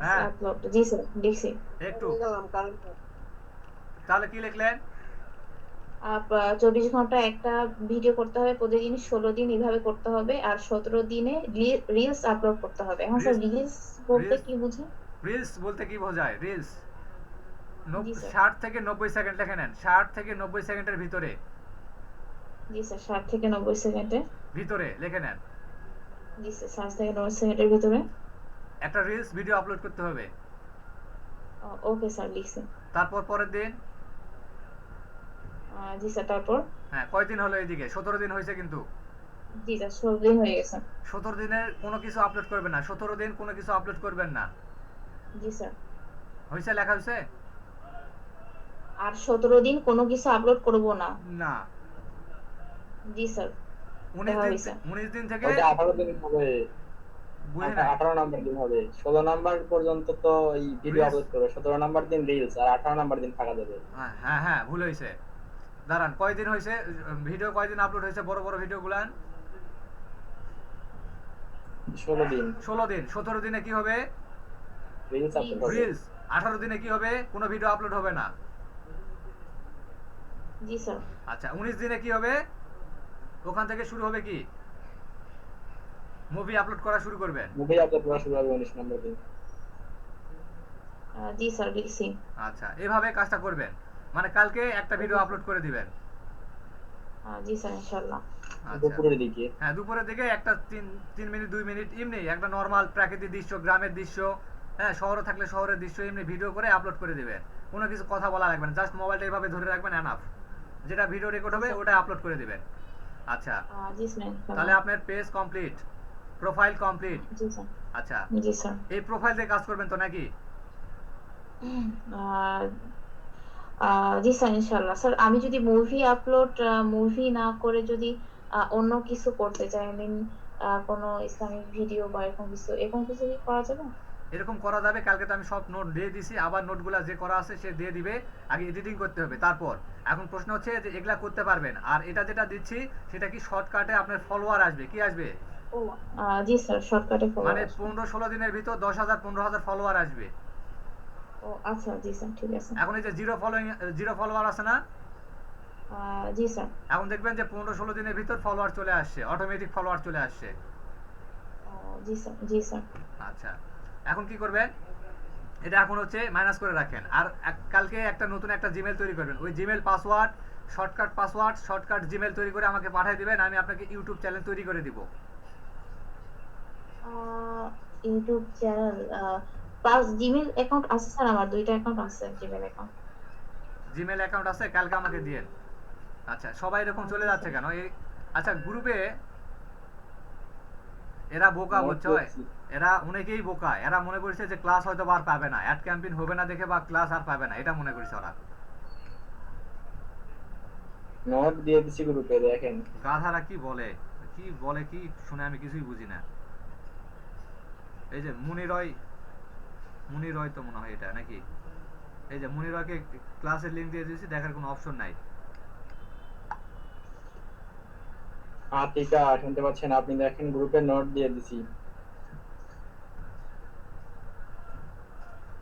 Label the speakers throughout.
Speaker 1: হ্যাঁ
Speaker 2: আপলোড, জি স্যার দেখছি।
Speaker 1: একটু, তাহলে কি লিখলেন?
Speaker 2: 24 ঘন্টা একটা ভিডিও করতে হবে, প্রতিদিন 16 দিন এভাবে করতে হবে, আর 17 দিনে রিলস আপলোড করতে হবে। এখন স্যার
Speaker 1: রিলস,
Speaker 2: রিলস বলতে
Speaker 1: রিলস,
Speaker 2: কি বুঝেন?
Speaker 1: রিলস বলতে কি বোঝায়? রিলস
Speaker 2: জি স্যার।
Speaker 1: 60 থেকে 90 সেকেন্ড লিখে নেন, 60 থেকে 90 সেকেন্ডের ভিতরে,
Speaker 2: জি স্যার, 60 থেকে 90 সেকেন্ডে।
Speaker 1: ভিতরে লিখে নেন
Speaker 2: জি স্যার, 60 থেকে 90 সেকেন্ডের ভিতরে।
Speaker 1: একটা রিলস ভিডিও আপলোড করতে হবে।
Speaker 2: ওকে স্যার, লিখছি।
Speaker 1: তারপর পরের দিন,
Speaker 2: জি স্যার, তারপর।
Speaker 1: হ্যাঁ কয়দিন হলো এইদিকে? 17 দিন হয়েছে কিন্তু।
Speaker 2: জি স্যার, 16 দিন হয়ে গেছে।
Speaker 1: 17 দিনের কোনো কিছু আপলোড করবেন না, 17 দিন কোনো কিছু আপলোড করবেন না।
Speaker 2: জি স্যার।
Speaker 1: হয়েছে? লেখা হয়েছে?
Speaker 2: আর 17 দিন কোনো কিছু আপলোড করব না।
Speaker 1: না,
Speaker 2: জি স্যার,
Speaker 1: উনিশ
Speaker 2: দেখা
Speaker 1: দিন
Speaker 2: হয়েছে।
Speaker 1: 19 দিন থেকে।
Speaker 3: ওইটা 18 দিন হবে।
Speaker 1: বুঝি নাই।
Speaker 3: 18 নম্বর দিন হবে, 16 নম্বর পর্যন্ত তো এই ভিডিও
Speaker 1: রিলস,
Speaker 3: আপলোড করবে, 17 নম্বর দিন রিলস, আর 18 নম্বর দিন ফাঁকা যাবে।
Speaker 1: হ্যাঁ হ্যাঁ হ্যাঁ, ভুল হয়েছে। দাঁড়ান, কয়দিন হয়েছে ভিডিও, কয়দিন আপলোড হয়েছে বড় বড় ভিডিও গুলান?
Speaker 3: 16 দিন
Speaker 1: 16 দিন। 17 দিনে কি হবে?
Speaker 3: Reels upload
Speaker 2: reels.
Speaker 3: হবে।
Speaker 1: রিলস। 18 দিনে কি হবে? কোনো ভিডিও আপলোড হবে না।
Speaker 2: জি স্যার।
Speaker 1: আচ্ছা, 19 দিনে কি হবে? ওখান থেকে শুরু হবে কি? মুভি আপলোড করা শুরু করবেন।
Speaker 3: মুভি আপলোড করা শুরু হবে 19 নম্বর দিন।
Speaker 2: জি স্যার, লিখছি।
Speaker 1: আচ্ছা, এভাবে কাজটা করবেন, মানে কালকে একটা ভিডিও
Speaker 2: ওকে স্যার।
Speaker 1: আপলোড করে দিবেন।
Speaker 2: জি স্যার, ইনশাল্লাহ।
Speaker 1: আচ্ছা,
Speaker 3: দুপুরের দিকে।
Speaker 1: হ্যাঁ দুপুরের দিকে একটা 3 মিনিট 2 মিনিট এমনি একটা নর্মাল প্রাকৃতিক দৃশ্য, গ্রামের দৃশ্য, হ্যাঁ শহরে থাকলে শহরের দৃশ্য এমনি ভিডিও করে আপলোড করে দিবেন। কোনো কিছু কথা বলা লাগবে না, জাস্ট মোবাইলটা এইভাবে ধরে রাখবেন, এনাফ। যেটা ভিডিও রেকর্ড
Speaker 2: জি
Speaker 1: হবে
Speaker 2: স্যার।
Speaker 1: ওটা আপলোড করে দিবেন। আচ্ছা,
Speaker 2: জি স্যার,
Speaker 1: তাহলে
Speaker 2: ইনশাল্লাহ।
Speaker 1: আপনার পেজ কমপ্লিট, প্রোফাইল কমপ্লিট।
Speaker 2: জি স্যার।
Speaker 1: আচ্ছা,
Speaker 2: জি স্যার।
Speaker 1: এই প্রোফাইল দিয়ে কাজ করবেন তো নাকি?
Speaker 2: আহ, জি স্যার, ইনশাল্লাহ। স্যার, আমি যদি মুভি না করে যদি অন্য কিছু করতে চাই, আই মিন কোনো ইসলামিক ভিডিও বা এরকম কিছু কি করা যাবে?
Speaker 1: এরকম করা যাবে। কালকে তো আমি সব নোট দিয়ে দিছি, আবার নোটগুলা যে করা আছে সে দিয়ে দিবে। আগে এডিটিং করতে হবে, তারপর। এখন প্রশ্ন হচ্ছে যে এগুলা করতে পারবেন, আর এটা যেটা দিচ্ছি সেটা কি শর্টকাটে আপনার ফলোয়ার আসবে, কি আসবে?
Speaker 2: ও, জি স্যার, শর্টকাটে ফলোয়ার
Speaker 1: মানে
Speaker 2: আসবে।
Speaker 1: 15-16 দিনের ভিতর 10,000 15,000 ফলোয়ার আসবে।
Speaker 2: ও আচ্ছা, জি স্যার, ঠিক আছে।
Speaker 1: এখন এই যে জিরো ফলোয়ার আছে না,
Speaker 2: জি স্যার।
Speaker 1: এখন দেখবেন যে 15-16 দিনের ভিতর ফলোয়ার চলে আসছে, অটোমেটিক ফলোয়ার চলে আসছে।
Speaker 2: জি স্যার, জি স্যার।
Speaker 1: আচ্ছা, এখন কি করবেন? এটা এখন হচ্ছে মাইনাস করে রাখেন, আর কালকে একটা নতুন একটা জিমেল তৈরি করবেন। ওই জিমেল পাসওয়ার্ড শর্টকাট জিমেল তৈরি করে আমাকে পাঠিয়ে দিবেন, আমি আপনাকে ইউটিউব চ্যানেল তৈরি করে দিব।
Speaker 2: YouTube channel plus Gmail account আছে স্যার, আমার দুইটা অ্যাকাউন্ট আছে, জিমেল অ্যাকাউন্ট।
Speaker 1: জিমেল অ্যাকাউন্ট আছে? কালকে আমাকে দিয়েন। আচ্ছা, সবাই এরকম চলে
Speaker 2: জি
Speaker 1: যাচ্ছে
Speaker 2: স্যার।
Speaker 1: কেন এই? আচ্ছা, গ্রুপে এরা বোকা
Speaker 3: নোট
Speaker 1: বুঝছো,
Speaker 3: দিয়েছি।
Speaker 1: এরা অনেকেই বোকা, এরা মনে করছে যে ক্লাস হয়তো আর পাবে না, অ্যাড ক্যাম্পেইন হবে না দেখে, বা ক্লাস আর পাবে না, এটা মনে করছে ওরা।
Speaker 3: নোট দিয়ে দিচ্ছি গ্রুপে, দেখেন।
Speaker 1: গাধারা কি বলে, কি বলে কি শুনে আমি কিছুই বুঝি না। এই যে মুনি রয় তো মনে হয় এটা নাকি? এই যে মুনি রয়কে ক্লাসের লিংক দিয়ে দিয়েছি, দেখার কোনো অপশন নাই।
Speaker 3: আতিকা শুনতে পাচ্ছেন? আপনি দেখেন, গ্রুপে নোট দিয়ে দিছি।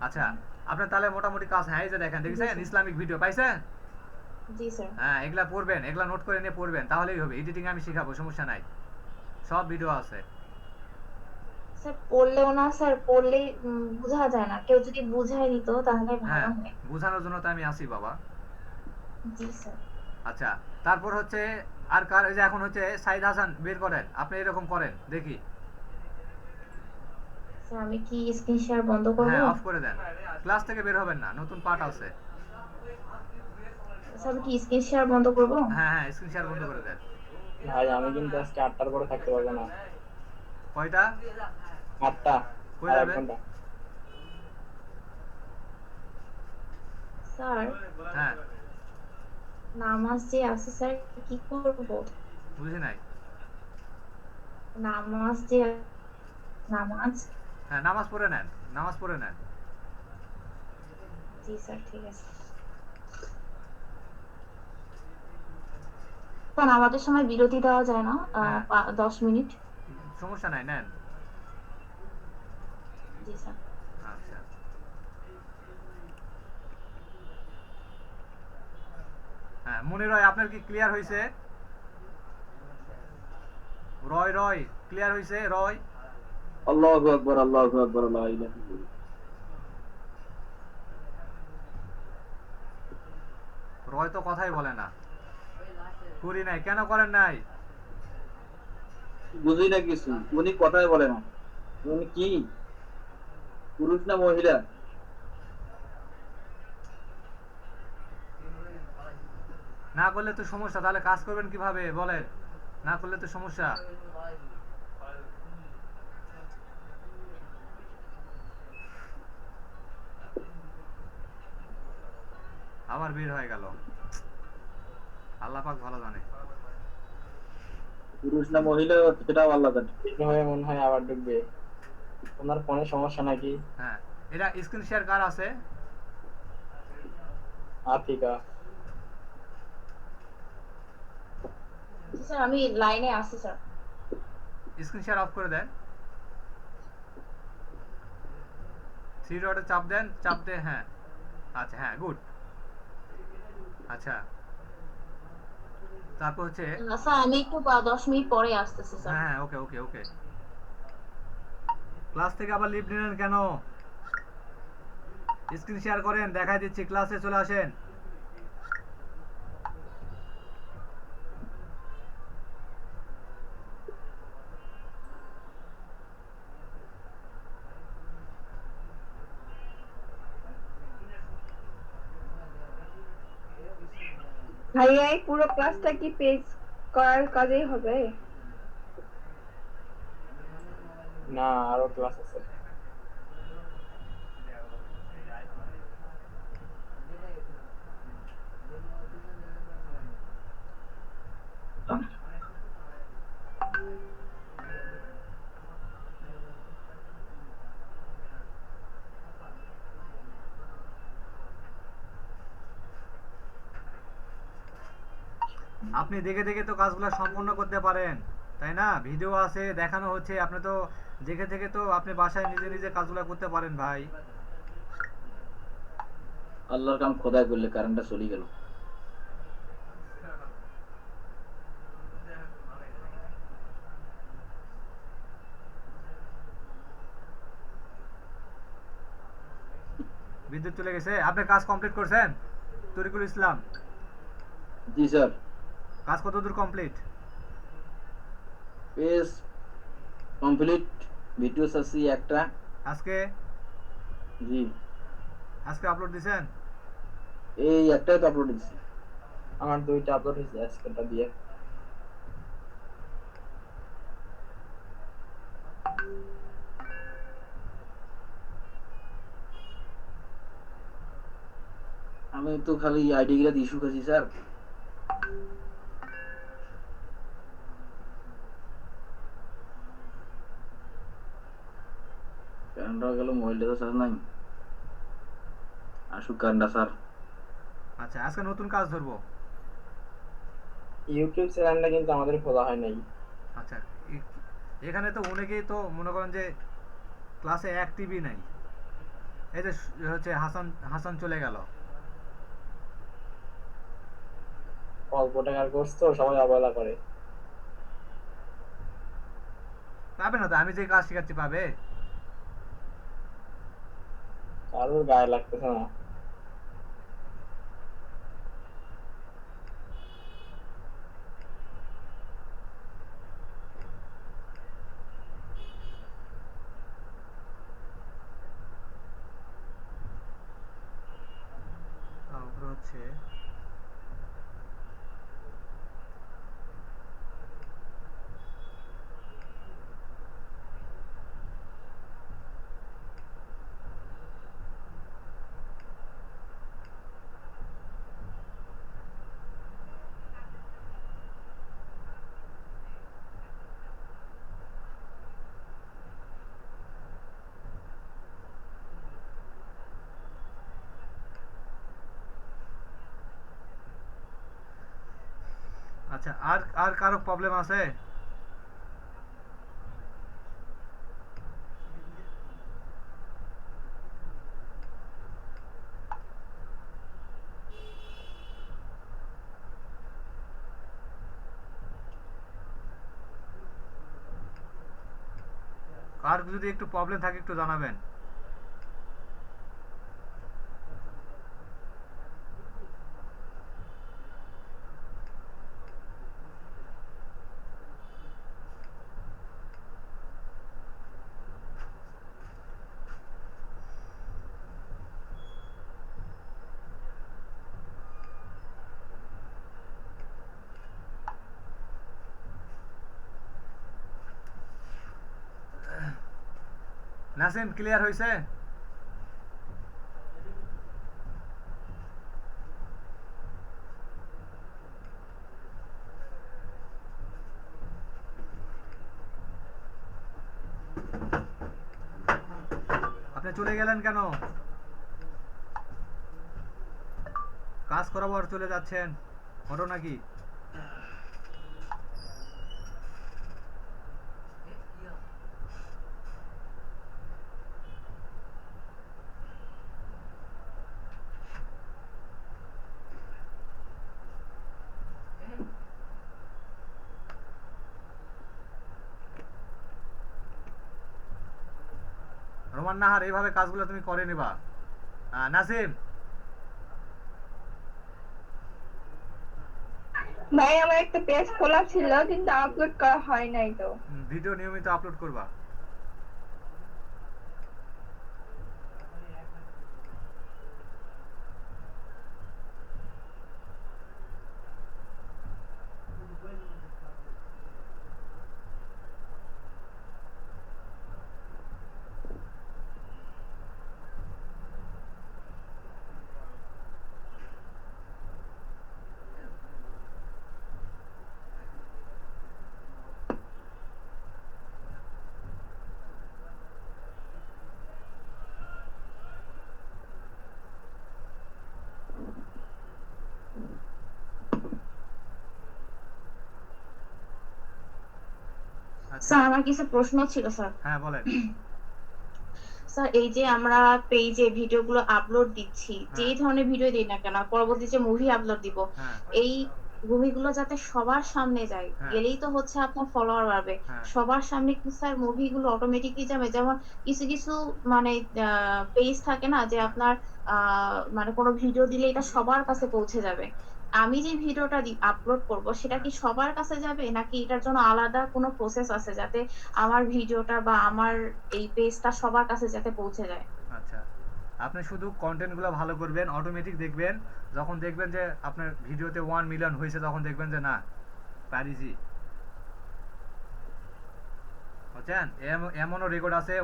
Speaker 1: আচ্ছা, আপনার তাহলে মোটামুটি কাজ, হ্যাঁ এই যে দেখেন,
Speaker 2: জি
Speaker 1: দেখছেন
Speaker 2: স্যার।
Speaker 1: ইসলামিক ভিডিও পাইছেন?
Speaker 2: জি স্যার।
Speaker 1: হ্যাঁ, এগুলা পড়বেন, এগুলা নোট করে নিয়ে পড়বেন, তাহলেই হবে। এডিটিং আমি শিখাবো, সমস্যা নাই, সব ভিডিও আছে।
Speaker 2: স্যার, পড়লেও না স্যার, পড়লেই বোঝা যায় না, কেউ যদি বুঝাই দিত তাহলে ভালো
Speaker 1: হ্যাঁ,
Speaker 2: হয়।
Speaker 1: বোঝানোর জন্য তো আমি আছি বাবা।
Speaker 2: জি স্যার।
Speaker 1: আচ্ছা, তারপর হচ্ছে আর কার, এই যে এখন হচ্ছে সাইদ হাসান বের করেন, আপনি এরকম করেন দেখি।
Speaker 2: স্যার, আমি কি স্ক্রিন শেয়ার বন্ধ করব?
Speaker 1: হ্যাঁ, অফ করে দেন, ক্লাস থেকে বের হবেন না, নতুন পার্ট আছে।
Speaker 2: স্যার, আমি কি স্ক্রিন শেয়ার বন্ধ করব?
Speaker 1: হ্যাঁ হ্যাঁ, স্ক্রিন শেয়ার বন্ধ করে দেন।
Speaker 3: ভাই আমি কিন্তু আজকে 8টার পরে থাকতে পারবো না।
Speaker 1: কয়টা?
Speaker 3: 8টা।
Speaker 1: কই
Speaker 3: আর এক
Speaker 1: যাবেন?
Speaker 3: ঘন্টা
Speaker 2: স্যার,
Speaker 1: হ্যাঁ,
Speaker 2: নামাজ যে আছে স্যার, কি করব?
Speaker 1: বুঝি নাই।
Speaker 2: নামাজ যে নামাজ।
Speaker 1: হ্যাঁ, নামাজ পড়ে নেন, নামাজ পড়ে নেন।
Speaker 2: জি স্যার, ঠিক আছে। স্যার, আমাদের সময় বিরতি দেওয়া যায় না?
Speaker 1: হ্যাঁ,
Speaker 2: 10 মিনিট।
Speaker 1: সমস্যা নাই, নেন।
Speaker 2: জি স্যার।
Speaker 1: আচ্ছা, হ্যাঁ মনির রয়, আপনার কি ক্লিয়ার হয়েছে? রয় ক্লিয়ার হয়েছে? রয়,
Speaker 3: আল্লাহু আকবার, আল্লাহু আকবার, লা ইলাহা ইল্লাল্লাহ।
Speaker 1: রয় তো কথাই বলে না। করি নাই, কেন করেন নাই?
Speaker 3: বুঝি না কিছু, উনি কথাই বলে না। উনি কি পুরুষ না মহিলা?
Speaker 1: না করলে তো সমস্যা, তাহলে কাজ করবেন কিভাবে বলেন? না করলে তো সমস্যা। আবার বের হয়ে গেল, আল্লাহ পাক ভালো জানে।
Speaker 3: পুরুষ না মহিলা সেটাও আল্লাহ জানে। বের হয়ে মনে হয় আবার ঢুকবে। ওনার ফোনে সমস্যা নাকি?
Speaker 1: হ্যাঁ, এটা স্ক্রিন শেয়ার কার আছে?
Speaker 3: আফিকা।
Speaker 2: জি স্যার, আমি লাইনে আছি স্যার।
Speaker 1: স্ক্রিন শেয়ার অফ করে দেন, থ্রি ডটে চাপ দেন, চাপ দিয়ে হ্যাঁ, আচ্ছা হ্যাঁ গুড। আচ্ছা, তারপর হচ্ছে
Speaker 2: স্যার আমি একটু 10 মিনিট পরে আসতেছি স্যার।
Speaker 1: হ্যাঁ হ্যাঁ, ওকে ওকে ওকে। ক্লাস থেকে আবার লিভ নিলেন কেন? স্ক্রিন শেয়ার করেন, দেখাই দিচ্ছি, ক্লাসে চলে আসেন।
Speaker 4: ভাইয়া এই পুরো ক্লাসটা কি পেজ করার কাজেই হবে?
Speaker 3: না, আরো ক্লাস আছে।
Speaker 1: আপনি দেখে দেখে তো কাজগুলো সম্পূর্ণ করতে পারেন, তাই না? ভিডিও আছে, দেখানো হচ্ছে, আপনি তো দেখে দেখে তো আপনি বাসায় নিজে নিজে কাজগুলো করতে পারেন ভাই।
Speaker 3: আল্লাহর কাম খোদাই করলে কারেন্টটা চলে গেল।
Speaker 1: বিদ্যুৎ চলে গেছে। আপনি কাজ কমপ্লিট করছেন তরিকুল ইসলাম?
Speaker 3: জি স্যার।
Speaker 1: কাজ কতদূর কমপ্লিট?
Speaker 3: পেজ কমপ্লিট, ভিডিও আছে একটা।
Speaker 1: আজকে
Speaker 3: জি,
Speaker 1: আজকে আপলোড দিছেন?
Speaker 3: এই একটাই তো আপলোড দিচ্ছি। আমার দুইটা আপলোড হয়েছে আজকেটা দিয়ে। আমি তো খালি আইডি গুলা ইস্যু করছি স্যার। কারেন্টটা গেল, মোবাইলটা তো চার্জ নাই। আসুক কারেন্টটা স্যার।
Speaker 1: আচ্ছা, আজকে নতুন কাজ ধরবো।
Speaker 3: ইউটিউব চ্যানেলটা কিন্তু আমাদের খোলা হয় নাই।
Speaker 1: আচ্ছা, এ- এখানে তো অনেকেই তো মনে করেন যে ক্লাসে অ্যাক্টিভই নাই। এই যে হচ্ছে হাসান, হাসান চলে গেল।
Speaker 3: অল্প টাকার কোর্স তো সবাই অবহেলা করে।
Speaker 1: পাবে না তো, আমি যে কাজ শেখাচ্ছি পাবে।
Speaker 3: কারোর গায়ে লাগতেছে না।
Speaker 1: তারপর হচ্ছে আচ্ছা, আর আর কারো প্রবলেম আছে? আর যদি একটু প্রবলেম থাকে একটু জানাবেন। নাসিম ক্লিয়ার হয়েছে? আপনি চলে গেলেন কেন? কাজ করাবো আর চলে যাচ্ছেন, ঘটনা কি? রোমান নাহার, এইভাবে কাজগুলো তুমি করে নিবা। নাসিম,
Speaker 4: ভাই আমার একটা পেজ খোলা ছিল কিন্তু আপলোড করা হয় নাই তো।
Speaker 1: ভিডিও নিয়মিত আপলোড করবা। আচ্ছা,
Speaker 2: স্যার আমার কিছু প্রশ্ন ছিল স্যার।
Speaker 1: হ্যাঁ বলেন।
Speaker 2: স্যার এই যে আমরা পেজে ভিডিওগুলো আপলোড দিচ্ছি, যেই
Speaker 1: হ্যাঁ
Speaker 2: ধরনের ভিডিও দিই না কেন, পরবর্তী যে মুভি আপলোড দিব,
Speaker 1: হ্যাঁ
Speaker 2: এই মুভিগুলো যাতে সবার সামনে যায়,
Speaker 1: হ্যাঁ
Speaker 2: গেলেই তো হচ্ছে আপনার ফলোয়ার বাড়বে।
Speaker 1: হ্যাঁ
Speaker 2: সবার সামনে কি স্যার মুভিগুলো অটোমেটিকলি যাবে? যেমন কিছু কিছু মানে পেজ থাকে না যে
Speaker 1: হ্যাঁ
Speaker 2: আপনার মানে কোনো ভিডিও দিলে এটা সবার কাছে পৌঁছে যাবে। আমি যে ভিডিওটা আপলোড করব সেটা
Speaker 1: হ্যাঁ।
Speaker 2: কি সবার কাছে যাবে, নাকি এটার জন্য আলাদা কোনো প্রসেস আছে যাতে আমার ভিডিওটা বা আমার এই পেজটা সবার কাছে যাতে পৌঁছে যায়?
Speaker 1: আচ্ছা, আপনি শুধু কন্টেন্টগুলো ভালো করবেন, অটোমেটিক দেখবেন। যখন দেখবেন যে আপনার ভিডিওতে 1 মিলিয়ন হয়েছে, তখন দেখবেন যে না, পারিছি। বুঝছেন? এমনও রেকর্ড আছে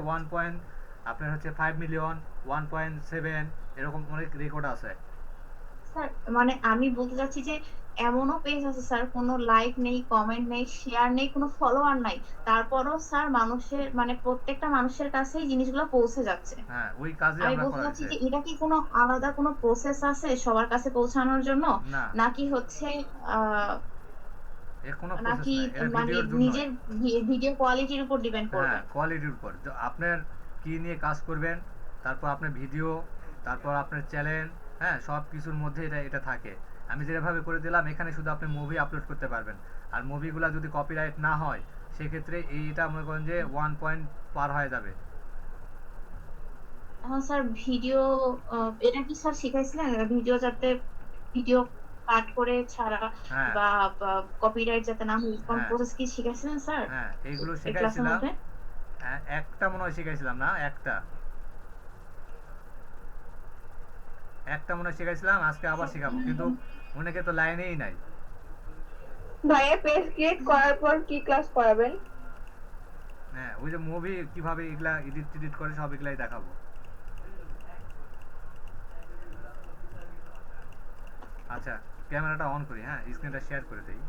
Speaker 1: আপনার হচ্ছে 5 মিলিয়ন, 1.7, এরকম অনেক রেকর্ড আছে।
Speaker 2: স্যার মানে আমি বলতে চাচ্ছি যে এমনও পেজ আছে স্যার, কোনো লাইক নেই, কমেন্ট নেই, শেয়ার নেই, কোনো ফলোয়ার নাই, তারপরও স্যার মানুষের মানে প্রত্যেকটা মানুষের কাছেই জিনিসগুলো পৌঁছে যাচ্ছে।
Speaker 1: হ্যাঁ, ওই কাজই
Speaker 2: আমি
Speaker 1: আমরা
Speaker 2: বলতে চাচ্ছি
Speaker 1: করাইছি।
Speaker 2: যে এটা কি কোনো আলাদা কোনো প্রসেস আছে সবার কাছে পৌঁছানোর জন্য,
Speaker 1: না,
Speaker 2: নাকি হচ্ছে আহ
Speaker 1: এর কোনো প্রসেস
Speaker 2: নাকি
Speaker 1: নাই, এটা
Speaker 2: মানে
Speaker 1: ভিডিওর জন্যই।
Speaker 2: নিজের ভিডিও কোয়ালিটির উপর ডিপেন্ড
Speaker 1: হ্যাঁ,
Speaker 2: করবে?
Speaker 1: কোয়ালিটির উপর। আপনার কি নিয়ে কাজ করবেন, তারপর আপনার ভিডিও, তারপর আপনার চ্যানেল, হ্যাঁ, সব কিছুর মধ্যে এটা এটা থাকে। আমি যেভাবে করে দিলাম, এখানে শুধু আপনি মুভি আপলোড করতে পারবেন। আর মুভিগুলো যদি কপিরাইট না হয়, সেক্ষেত্রে এইটা মনে করেন যে 1 পয়েন্ট পার হয়ে যাবে।
Speaker 2: এখন স্যার ভিডিও এটা কি স্যার শিখাইছিলেন ভিডিও যাতে ভিডিও কাট করে ছাড়া
Speaker 1: হ্যাঁ
Speaker 2: বা কপিরাইট যাতে না হয়, কোন
Speaker 1: হ্যাঁ
Speaker 2: প্রসেস কি শিখাইছিলেন স্যার
Speaker 1: হ্যাঁ, এইগুলো
Speaker 2: এই ক্লাসের
Speaker 1: শিখাইছিলাম।
Speaker 2: মধ্যে?
Speaker 1: একটা মনে হয় শিখাইছিলাম না, একটা মনে হয় শিখাইছিলাম, আজকে আবার শিখাবো, কিন্তু অনেকে তো লাইনেই নাই।
Speaker 4: ভাইয়া পেজ ক্রিয়েট করার পর কি ক্লাস করাবেন?
Speaker 1: হ্যাঁ, ওই যে মুভি কিভাবে এগুলা এডিট টিডিট করে সব এগুলাই দেখাবো। আচ্ছা, ক্যামেরাটা অন করি, হ্যাঁ, স্ক্রিনটা শেয়ার করে দেই।